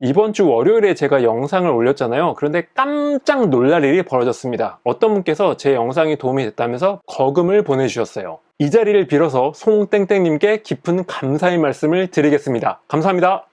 이번 주 월요일에 제가 영상을 올렸잖아요. 그런데 깜짝 놀랄 일이 벌어졌습니다. 어떤 분께서 제 영상이 도움이 됐다면서 거금을 보내주셨어요. 이 자리를 빌어서 송땡땡님께 깊은 감사의 말씀을 드리겠습니다. 감사합니다.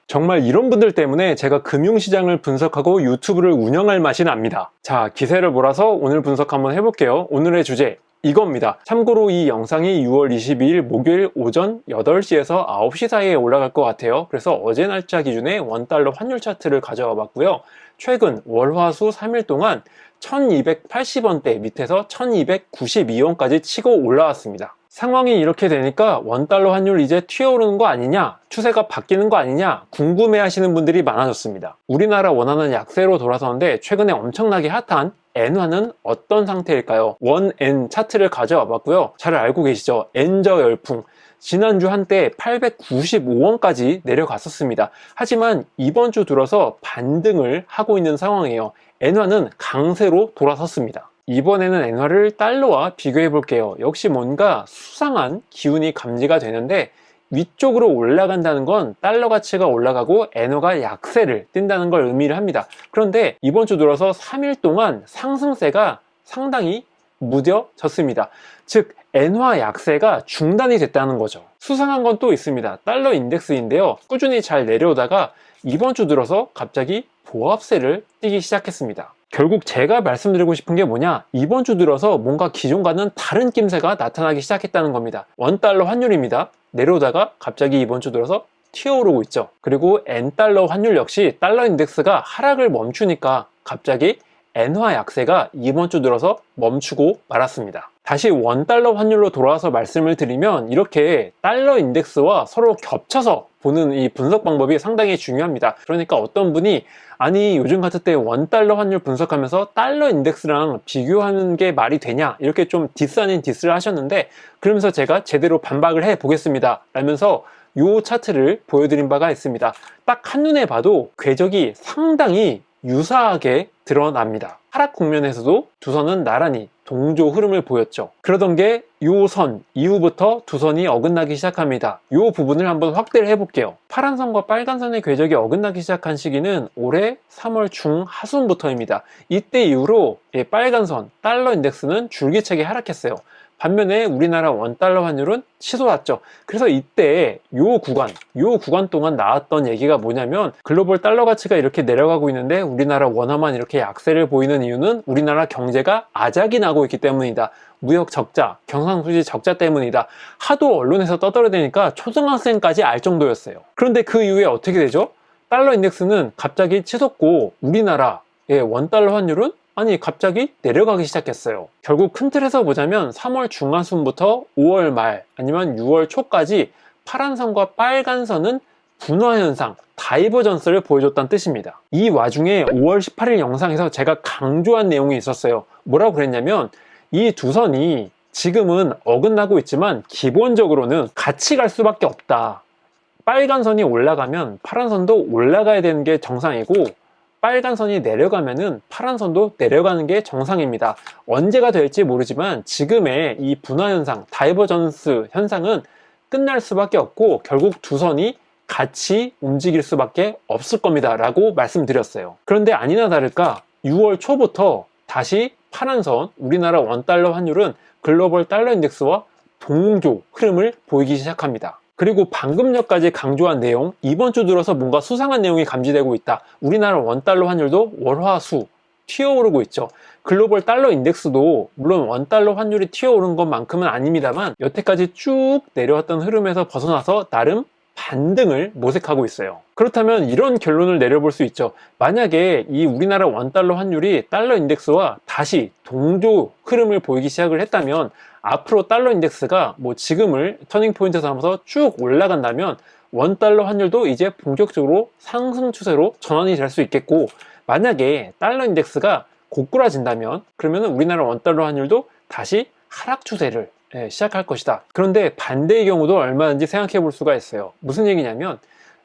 정말 이런 분들 때문에 제가 금융시장을 분석하고 유튜브를 운영할 맛이 납니다. 자, 기세를 몰아서 오늘 분석 한번 해볼게요. 오늘의 주제 이겁니다. 참고로 이 영상이 6월 22일 목요일 오전 8시에서 9시 사이에 올라갈 것 같아요. 그래서 어제 날짜 기준에 원달러 환율 차트를 가져와 봤고요. 최근 월화수 3일 동안 1280원대 밑에서 1292원까지 치고 올라왔습니다. 상황이 이렇게 되니까 원달러 환율 이제 튀어오르는 거 아니냐, 추세가 바뀌는 거 아니냐 궁금해 하시는 분들이 많아졌습니다. 우리나라 원화는 약세로 돌아서는데 최근에 엄청나게 핫한 엔화는 어떤 상태일까요? 원엔 차트를 가져와 봤고요. 잘 알고 계시죠? 엔저 열풍. 지난주 한때 895원까지 내려갔었습니다. 하지만 이번 주 들어서 반등을 하고 있는 상황이에요. 엔화는 강세로 돌아섰습니다. 이번에는 엔화를 달러와 비교해 볼게요. 역시 뭔가 수상한 기운이 감지가 되는데 위쪽으로 올라간다는 건 달러 가치가 올라가고 엔화가 약세를 띈다는 걸 의미를 합니다. 그런데 이번 주 들어서 3일 동안 상승세가 상당히 무뎌졌습니다. 즉 엔화 약세가 중단이 됐다는 거죠. 수상한 건 또 있습니다. 달러 인덱스인데요. 꾸준히 잘 내려오다가 이번 주 들어서 갑자기 보합세를 띄기 시작했습니다. 결국 제가 말씀드리고 싶은 게 뭐냐, 이번 주 들어서 뭔가 기존과는 다른 낌새가 나타나기 시작했다는 겁니다. 원달러 환율입니다. 내려오다가 갑자기 이번 주 들어서 튀어오르고 있죠. 그리고 엔달러 환율 역시 달러 인덱스가 하락을 멈추니까 갑자기 엔화 약세가 이번 주 들어서 멈추고 말았습니다. 다시 원달러 환율로 돌아와서 말씀을 드리면 이렇게 달러 인덱스와 서로 겹쳐서 보는 이 분석 방법이 상당히 중요합니다. 그러니까 어떤 분이 아니 요즘 같은 때 원달러 환율 분석하면서 달러 인덱스랑 비교하는 게 말이 되냐 이렇게 좀 디스 아닌 디스를 하셨는데, 그러면서 제가 제대로 반박을 해 보겠습니다 라면서 요 차트를 보여드린 바가 있습니다. 딱 한눈에 봐도 궤적이 상당히 유사하게 드러납니다. 하락 국면에서도 두 선은 나란히 동조 흐름을 보였죠. 그러던 게 요 선 이후부터 두 선이 어긋나기 시작합니다. 요 부분을 한번 확대를 해볼게요. 파란 선과 빨간 선의 궤적이 어긋나기 시작한 시기는 올해 3월 중하순부터입니다. 이때 이후로 빨간 선 달러 인덱스는 줄기차게 하락했어요. 반면에 우리나라 원달러 환율은 치솟았죠. 그래서 이때 요 구간 동안 나왔던 얘기가 뭐냐면, 글로벌 달러 가치가 이렇게 내려가고 있는데 우리나라 원화만 이렇게 약세를 보이는 이유는 우리나라 경제가 아작이 나고 있기 때문이다. 무역 적자, 경상수지 적자 때문이다. 하도 언론에서 떠들어대니까 초등학생까지 알 정도였어요. 그런데 그 이후에 어떻게 되죠? 달러 인덱스는 갑자기 치솟고 우리나라의 원달러 환율은 갑자기 내려가기 시작했어요. 결국 큰 틀에서 보자면 3월 중하순부터 5월 말 아니면 6월 초까지 파란 선과 빨간 선은 분화 현상, 다이버전스를 보여줬다는 뜻입니다. 이 와중에 5월 18일 영상에서 제가 강조한 내용이 있었어요. 뭐라고 그랬냐면 이 두 선이 지금은 어긋나고 있지만 기본적으로는 같이 갈 수밖에 없다. 빨간 선이 올라가면 파란 선도 올라가야 되는 게 정상이고, 빨간 선이 내려가면은 파란 선도 내려가는 게 정상입니다. 언제가 될지 모르지만 지금의 이 분화 현상, 다이버전스 현상은 끝날 수밖에 없고 결국 두 선이 같이 움직일 수밖에 없을 겁니다 라고 말씀드렸어요. 그런데 아니나 다를까 6월 초부터 다시 파란 선, 우리나라 원달러 환율은 글로벌 달러 인덱스와 동조 흐름을 보이기 시작합니다. 그리고 방금 전까지 강조한 내용, 이번 주 들어서 뭔가 수상한 내용이 감지되고 있다. 우리나라 원달러 환율도 월화수 튀어오르고 있죠. 글로벌 달러 인덱스도 물론 원달러 환율이 튀어오른 것만큼은 아닙니다만 여태까지 쭉 내려왔던 흐름에서 벗어나서 나름 반등을 모색하고 있어요. 그렇다면 이런 결론을 내려볼 수 있죠. 만약에 이 우리나라 원달러 환율이 달러 인덱스와 다시 동조 흐름을 보이기 시작을 했다면 앞으로 달러 인덱스가 지금을 터닝 포인트 삼아서 쭉 올라간다면 원달러 환율도 이제 본격적으로 상승 추세로 전환이 될 수 있겠고, 만약에 달러 인덱스가 고꾸라진다면 그러면 우리나라 원달러 환율도 다시 하락 추세를 시작할 것이다. 그런데 반대의 경우도 얼마든지 생각해 볼 수가 있어요. 무슨 얘기냐면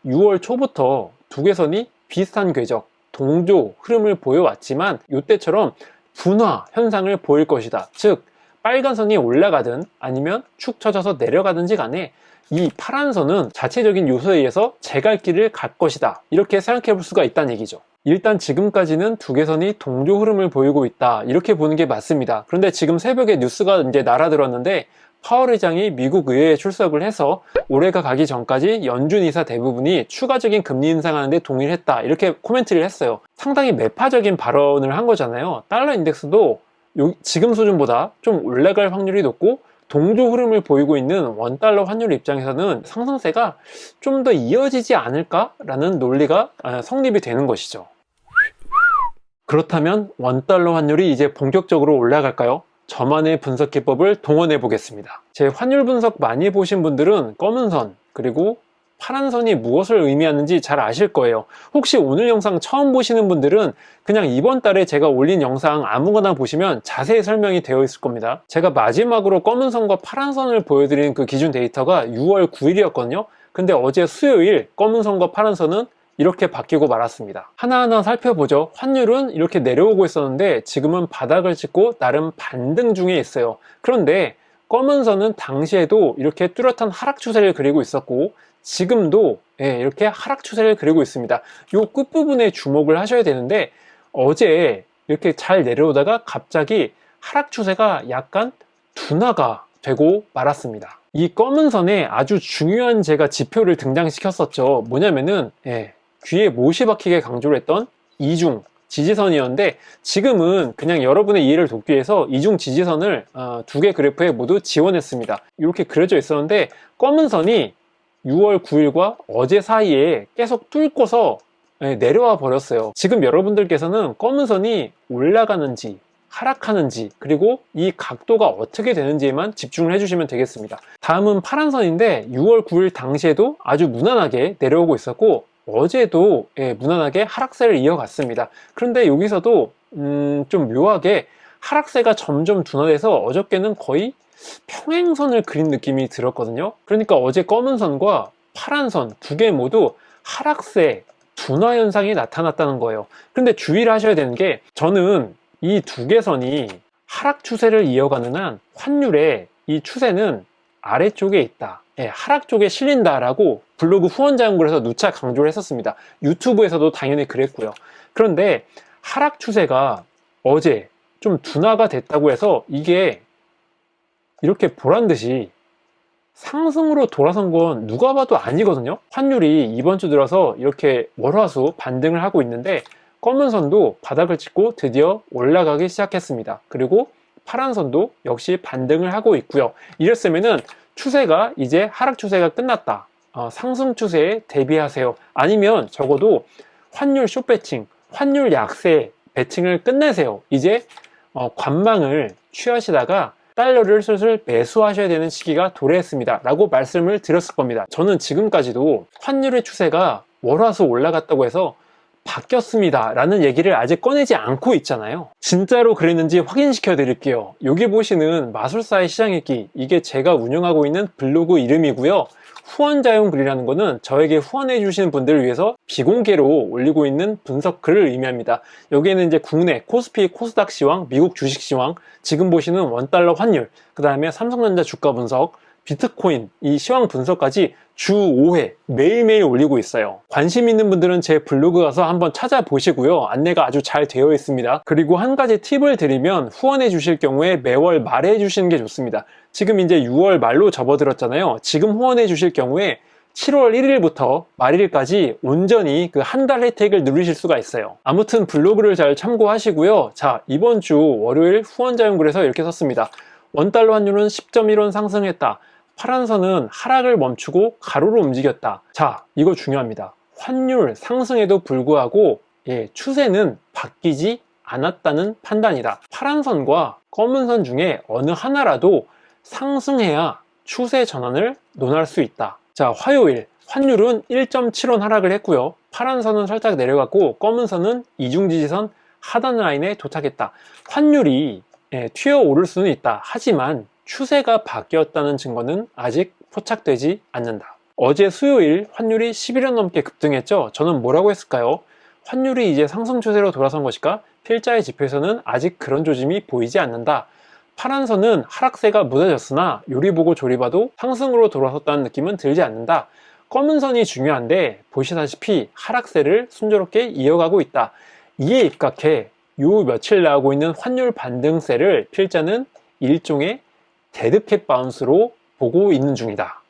6월 초부터 두 개선이 비슷한 궤적, 동조 흐름을 보여왔지만 이때처럼 분화 현상을 보일 것이다. 즉 빨간 선이 올라가든 아니면 축 처져서 내려가든지 간에 이 파란 선은 자체적인 요소에 의해서 제갈길을 갈 것이다, 이렇게 생각해 볼 수가 있다는 얘기죠. 일단 지금까지는 두 개선이 동조 흐름을 보이고 있다, 이렇게 보는 게 맞습니다. 그런데 지금 새벽에 뉴스가 이제 날아들었는데 파월 의장이 미국 의회에 출석을 해서 올해가 가기 전까지 연준 이사 대부분이 추가적인 금리 인상하는데 동의를 했다, 이렇게 코멘트를 했어요. 상당히 매파적인 발언을 한 거잖아요. 달러 인덱스도 지금 수준보다 좀 올라갈 확률이 높고 동조 흐름을 보이고 있는 원달러 환율 입장에서는 상승세가 좀 더 이어지지 않을까라는 논리가 성립이 되는 것이죠. 그렇다면 원달러 환율이 이제 본격적으로 올라갈까요? 저만의 분석 기법을 동원해 보겠습니다. 제 환율 분석 많이 보신 분들은 검은 선 그리고 파란 선이 무엇을 의미하는지 잘 아실 거예요. 혹시 오늘 영상 처음 보시는 분들은 그냥 이번 달에 제가 올린 영상 아무거나 보시면 자세히 설명이 되어 있을 겁니다. 제가 마지막으로 검은 선과 파란 선을 보여드린 그 기준 데이터가 6월 9일이었거든요. 근데 어제 수요일 검은 선과 파란 선은 이렇게 바뀌고 말았습니다. 하나하나 살펴보죠. 환율은 이렇게 내려오고 있었는데 지금은 바닥을 찍고 나름 반등 중에 있어요. 그런데 검은 선은 당시에도 이렇게 뚜렷한 하락 추세를 그리고 있었고 지금도 이렇게 하락 추세를 그리고 있습니다. 이 끝부분에 주목을 하셔야 되는데 어제 이렇게 잘 내려오다가 갑자기 하락 추세가 약간 둔화가 되고 말았습니다. 이 검은 선에 아주 중요한 제가 지표를 등장시켰었죠. 뭐냐면은 귀에 못이 박히게 강조를 했던 이중 지지선이었는데 지금은 그냥 여러분의 이해를 돕기 위해서 이중 지지선을 두 개 그래프에 모두 지원했습니다. 이렇게 그려져 있었는데 검은 선이 6월 9일과 어제 사이에 계속 뚫고서 내려와 버렸어요. 지금 여러분들께서는 검은 선이 올라가는지 하락하는지 그리고 이 각도가 어떻게 되는지에만 집중을 해주시면 되겠습니다. 다음은 파란 선인데 6월 9일 당시에도 아주 무난하게 내려오고 있었고 어제도 무난하게 하락세를 이어갔습니다. 그런데 여기서도 좀 묘하게 하락세가 점점 둔화돼서 어저께는 거의 평행선을 그린 느낌이 들었거든요. 그러니까 어제 검은 선과 파란 선 두 개 모두 하락세 둔화 현상이 나타났다는 거예요. 그런데 주의를 하셔야 되는 게 저는 이 두 개 선이 하락 추세를 이어가는 한 환율의 이 추세는 아래쪽에 있다, 하락 쪽에 실린다라고 블로그 후원자 연구에서 누차 강조를 했었습니다. 유튜브에서도 당연히 그랬고요. 그런데 하락 추세가 어제 좀 둔화가 됐다고 해서 이게 이렇게 보란듯이 상승으로 돌아선 건 누가 봐도 아니거든요. 환율이 이번 주 들어서 이렇게 월화수 반등을 하고 있는데 검은 선도 바닥을 찍고 드디어 올라가기 시작했습니다. 그리고 파란 선도 역시 반등을 하고 있고요. 이랬으면은 추세가 이제 하락 추세가 끝났다, 상승 추세에 대비하세요. 아니면 적어도 환율 숏배팅, 환율 약세 배팅을 끝내세요. 이제 관망을 취하시다가 달러를 슬슬 매수하셔야 되는 시기가 도래했습니다 라고 말씀을 드렸을 겁니다. 저는 지금까지도 환율의 추세가 월화수 올라갔다고 해서 바뀌었습니다 라는 얘기를 아직 꺼내지 않고 있잖아요. 진짜로 그랬는지 확인시켜 드릴게요. 여기 보시는 마술사의 시장읽기, 이게 제가 운영하고 있는 블로그 이름이고요. 후원자용 글이라는 거는 저에게 후원해 주시는 분들을 위해서 비공개로 올리고 있는 분석 글을 의미합니다. 여기에는 이제 국내 코스피 코스닥 시황, 미국 주식 시황, 지금 보시는 원달러 환율, 그 다음에 삼성전자 주가 분석, 비트코인 이 시황 분석까지 주 5회 매일매일 올리고 있어요. 관심 있는 분들은 제 블로그 가서 한번 찾아보시고요. 안내가 아주 잘 되어 있습니다. 그리고 한 가지 팁을 드리면 후원해 주실 경우에 매월 말에 해주시는 게 좋습니다. 지금 이제 6월 말로 접어들었잖아요. 지금 후원해 주실 경우에 7월 1일부터 말일까지 온전히 그 한 달 혜택을 누리실 수가 있어요. 아무튼 블로그를 잘 참고하시고요. 자, 이번 주 월요일 후원자용 글에서 이렇게 썼습니다. 원달러 환율은 10.1원 상승했다. 파란 선은 하락을 멈추고 가로로 움직였다. 자, 이거 중요합니다. 환율 상승에도 불구하고 추세는 바뀌지 않았다는 판단이다. 파란 선과 검은 선 중에 어느 하나라도 상승해야 추세 전환을 논할 수 있다. 자, 화요일 환율은 1.7원 하락을 했고요. 파란 선은 살짝 내려갔고 검은 선은 이중지지선 하단 라인에 도착했다. 환율이 튀어 오를 수는 있다. 하지만 추세가 바뀌었다는 증거는 아직 포착되지 않는다. 어제 수요일 환율이 11원 넘게 급등했죠. 저는 뭐라고 했을까요? 환율이 이제 상승 추세로 돌아선 것일까? 필자의 지표에서는 아직 그런 조짐이 보이지 않는다. 파란 선은 하락세가 무뎌졌으나 요리 보고 조리 봐도 상승으로 돌아섰다는 느낌은 들지 않는다. 검은 선이 중요한데 보시다시피 하락세를 순조롭게 이어가고 있다. 이에 입각해 요 며칠 나오고 있는 환율 반등세를 필자는 일종의 데드캣 바운스로 보고 있는 중이다.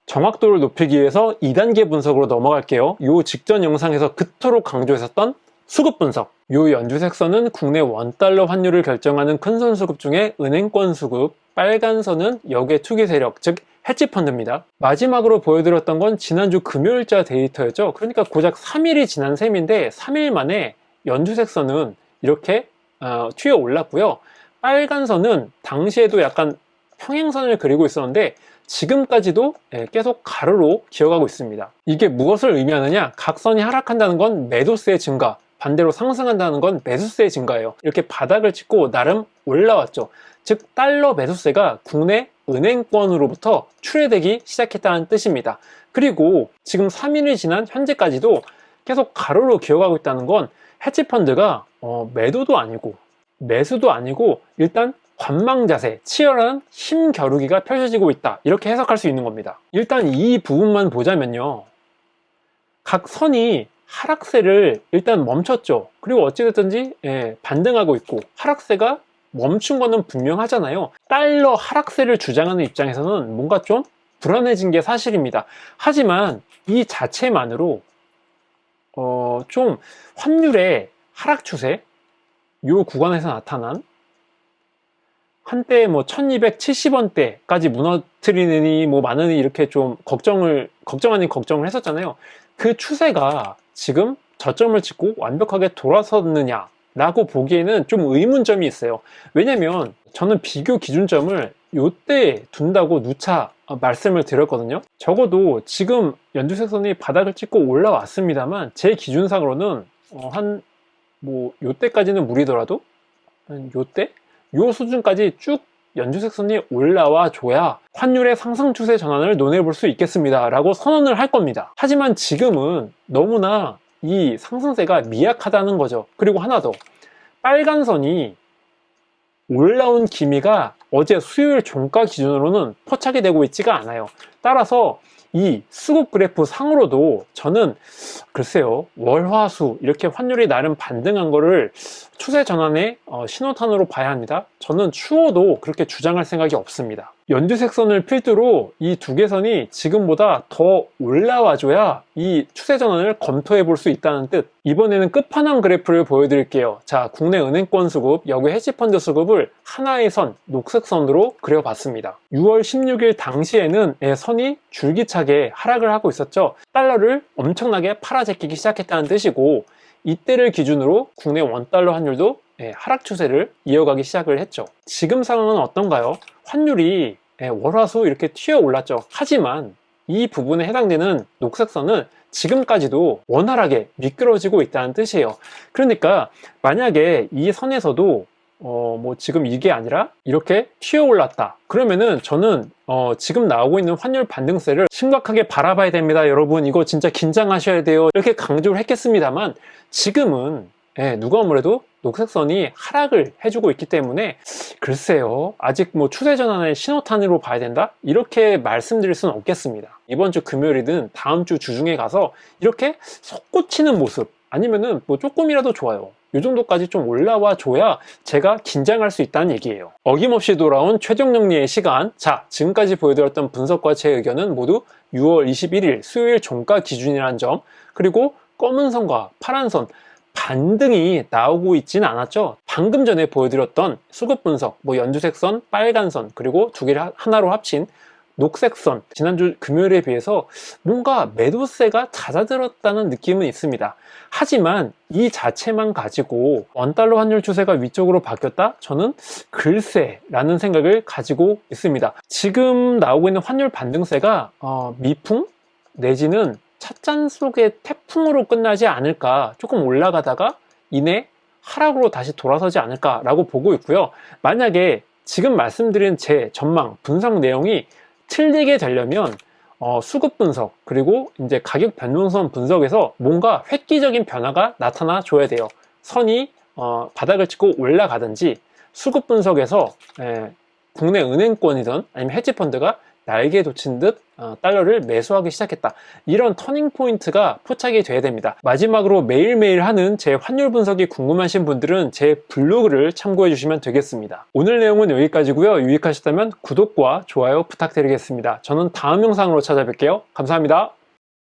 정확도를 높이기 위해서 2단계 분석으로 넘어갈게요. 요 직전 영상에서 그토록 강조했었던 수급 분석. 요 연주색 선은 국내 원달러 환율을 결정하는 큰 선 수급 중에 은행권 수급, 빨간 선은 역의 투기 세력, 즉 헤지펀드입니다. 마지막으로 보여드렸던 건 지난주 금요일자 데이터였죠. 그러니까 고작 3일이 지난 셈인데 3일 만에 연주색 선은 이렇게 튀어 올랐고요. 빨간 선은 당시에도 약간 평행선을 그리고 있었는데 지금까지도 계속 가로로 기어가고 있습니다. 이게 무엇을 의미하느냐? 각선이 하락한다는 건 매도세의 증가, 반대로 상승한다는 건 매수세의 증가예요. 이렇게 바닥을 찍고 나름 올라왔죠. 즉 달러 매수세가 국내 은행권으로부터 출회되기 시작했다는 뜻입니다. 그리고 지금 3일이 지난 현재까지도 계속 가로로 기어가고 있다는 건 헤지펀드가 매도도 아니고 매수도 아니고 일단 관망 자세, 치열한 힘겨루기가 펼쳐지고 있다. 이렇게 해석할 수 있는 겁니다. 일단 이 부분만 보자면요. 각 선이 하락세를 일단 멈췄죠. 그리고 어찌됐든지 반등하고 있고 하락세가 멈춘 거는 분명하잖아요. 달러 하락세를 주장하는 입장에서는 뭔가 좀 불안해진 게 사실입니다. 하지만 이 자체만으로 좀 환율의 하락 추세, 이 구간에서 나타난 한때 뭐 1270원대까지 무너뜨리느니 뭐 많으니 이렇게 좀 걱정 아닌 걱정을 했었잖아요. 그 추세가 지금 저점을 찍고 완벽하게 돌아섰느냐 라고 보기에는 좀 의문점이 있어요. 왜냐면 저는 비교 기준점을 요때 둔다고 누차 말씀을 드렸거든요. 적어도 지금 연주색 선이 바닥을 찍고 올라왔습니다만 제 기준상으로는 한 뭐 요때까지는 무리더라도 요때 요 수준까지 쭉 연주색 선이 올라와 줘야 환율의 상승 추세 전환을 논해 볼 수 있겠습니다 라고 선언을 할 겁니다. 하지만 지금은 너무나 이 상승세가 미약하다는 거죠. 그리고 하나 더, 빨간 선이 올라온 기미가 어제 수요일 종가 기준으로는 포착이 되고 있지가 않아요. 따라서 이 수급 그래프 상으로도 저는 글쎄요, 월화수 이렇게 환율이 나름 반등한 거를 추세 전환의 신호탄으로 봐야 합니다. 저는 추호도 그렇게 주장할 생각이 없습니다. 연두색 선을 필두로 이 두 개 선이 지금보다 더 올라와줘야 이 추세 전환을 검토해 볼 수 있다는 뜻. 이번에는 끝판왕 그래프를 보여드릴게요. 자, 국내 은행권 수급, 여기 헤지펀드 수급을 하나의 선, 녹색 선으로 그려봤습니다. 6월 16일 당시에는 선이 줄기차게 하락을 하고 있었죠. 달러를 엄청나게 팔아제끼기 시작했다는 뜻이고, 이때를 기준으로 국내 원달러 환율도 하락 추세를 이어가기 시작을 했죠. 지금 상황은 어떤가요? 환율이 월화수 이렇게 튀어 올랐죠. 하지만 이 부분에 해당되는 녹색 선은 지금까지도 원활하게 미끄러지고 있다는 뜻이에요. 그러니까 만약에 이 선에서도 뭐 지금 이게 아니라 이렇게 튀어 올랐다 그러면은 저는 지금 나오고 있는 환율 반등세를 심각하게 바라봐야 됩니다. 여러분 이거 진짜 긴장하셔야 돼요. 이렇게 강조를 했겠습니다만 지금은 누가 뭐래도 녹색선이 하락을 해주고 있기 때문에 글쎄요, 아직 뭐 추세 전환의 신호탄으로 봐야 된다? 이렇게 말씀드릴 수는 없겠습니다. 이번 주 금요일이든 다음 주 주중에 가서 이렇게 솟구치는 모습 아니면은 뭐 조금이라도 좋아요. 이 정도까지 좀 올라와 줘야 제가 긴장할 수 있다는 얘기예요. 어김없이 돌아온 최종 정리의 시간. 자, 지금까지 보여드렸던 분석과 제 의견은 모두 6월 21일 수요일 종가 기준이라는 점, 그리고 검은 선과 파란 선 반등이 나오고 있지는 않았죠. 방금 전에 보여드렸던 수급 분석, 뭐 연두색 선, 빨간 선, 그리고 두 개를 하나로 합친 녹색 선, 지난주 금요일에 비해서 뭔가 매도세가 잦아들었다는 느낌은 있습니다. 하지만 이 자체만 가지고 원달러 환율 추세가 위쪽으로 바뀌었다? 저는 글쎄라는 생각을 가지고 있습니다. 지금 나오고 있는 환율 반등세가 미풍 내지는 찻잔 속의 태풍으로 끝나지 않을까, 조금 올라가다가 이내 하락으로 다시 돌아서지 않을까라고 보고 있고요. 만약에 지금 말씀드린 제 전망, 분석 내용이 틀리게 되려면 수급 분석 그리고 이제 가격 변동선 분석에서 뭔가 획기적인 변화가 나타나 줘야 돼요. 선이 바닥을 찍고 올라가든지 수급 분석에서 국내 은행권이든 아니면 헤지펀드가 날개에 돋친 듯 달러를 매수하기 시작했다. 이런 터닝 포인트가 포착이 돼야 됩니다. 마지막으로 매일매일 하는 제 환율 분석이 궁금하신 분들은 제 블로그를 참고해 주시면 되겠습니다. 오늘 내용은 여기까지고요. 유익하셨다면 구독과 좋아요 부탁드리겠습니다. 저는 다음 영상으로 찾아뵐게요. 감사합니다.